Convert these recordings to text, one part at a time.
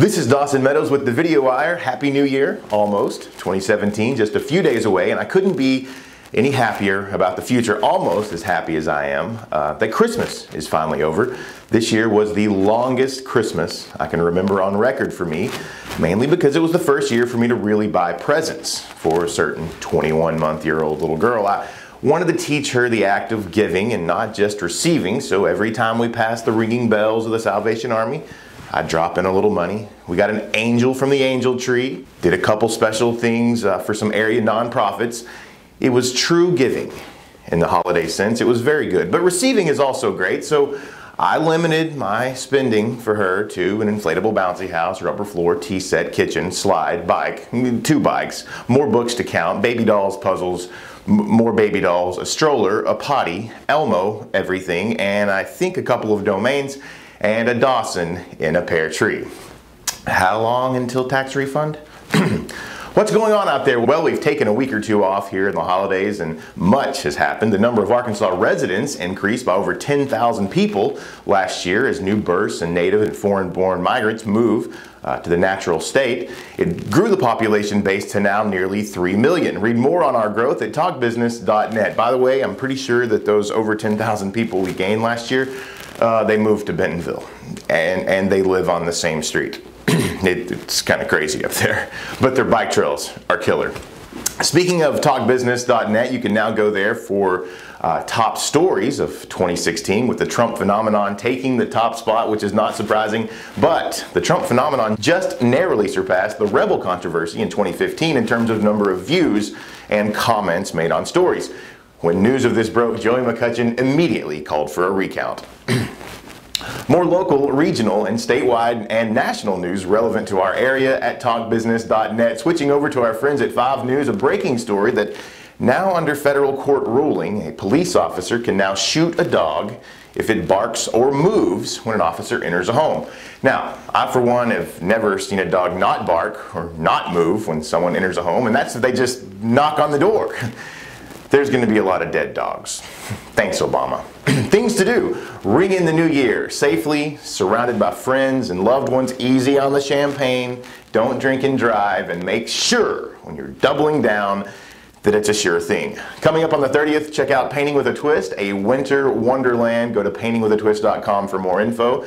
This is Dawson Meadows with the Video Wire. Happy New Year, almost. 2017, just a few days away, and I couldn't be any happier about the future, almost as happy as I am, that Christmas is finally over. This year was the longest Christmas I can remember on record for me, mainly because it was the first year for me to really buy presents for a certain 21-month-old little girl. I wanted to teach her the act of giving and not just receiving, so every time we passed the ringing bells of the Salvation Army, I'd drop in a little money. We got an angel from the angel tree, did a couple special things for some area nonprofits. It was true giving in the holiday sense. It was very good, but receiving is also great, so I limited my spending for her to an inflatable bouncy house, rubber floor, tea set, kitchen, slide, bike, 2 bikes, more books to count, baby dolls, puzzles, more baby dolls, a stroller, a potty, Elmo, everything, and I think a couple of domains, and a Dawson in a pear tree. How long until tax refund? What's going on out there? Well, we've taken a week or two off here in the holidays and much has happened. The number of Arkansas residents increased by over 10,000 people last year as new births and native and foreign-born migrants move to the natural state. It grew the population base to now nearly 3 million. Read more on our growth at talkbusiness.net. By the way, I'm pretty sure that those over 10,000 people we gained last year, they moved to Bentonville and they live on the same street. It's kind of crazy up there, but their bike trails are killer. Speaking of talkbusiness.net, you can now go there for top stories of 2016 with the Trump phenomenon taking the top spot, which is not surprising, but the Trump phenomenon just narrowly surpassed the Rebel controversy in 2015 in terms of number of views and comments made on stories. When news of this broke, Joey McCutcheon immediately called for a recount. More local, regional, and statewide and national news relevant to our area at talkbusiness.net. Switching over to our friends at 5 News, a breaking story that now under federal court ruling, a police officer can now shoot a dog if it barks or moves when an officer enters a home. Now, I for one have never seen a dog not bark or not move when someone enters a home, and that's if they just knock on the door. There's going to be a lot of dead dogs. Thanks, Obama. Things to do. Ring in the new year safely, surrounded by friends and loved ones, easy on the champagne, don't drink and drive, and make sure when you're doubling down that it's a sure thing. Coming up on the 30th, check out Painting with a Twist, a winter wonderland. Go to paintingwithatwist.com for more info.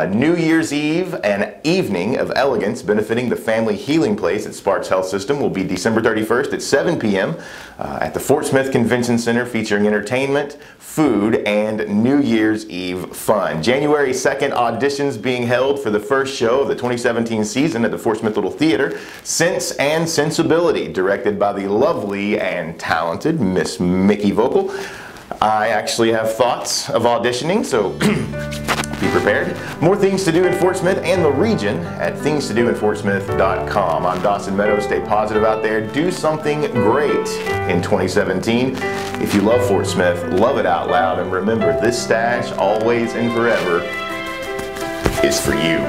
New Year's Eve, an evening of elegance benefiting the Family Healing Place at Sparks Health System will be December 31st at 7 p.m. At the Fort Smith Convention Center, featuring entertainment, food, and New Year's Eve fun. January 2nd, auditions being held for the first show of the 2017 season at the Fort Smith Little Theater, Sense and Sensibility, directed by the lovely and talented Miss Mickey Vocal. I actually have thoughts of auditioning, so be prepared. More things to do in Fort Smith and the region at thingstodoinfortsmith.com. I'm Dawson Meadows. Stay positive out there. Do something great in 2017. If you love Fort Smith, love it out loud. And remember, this stash, always and forever, is for you.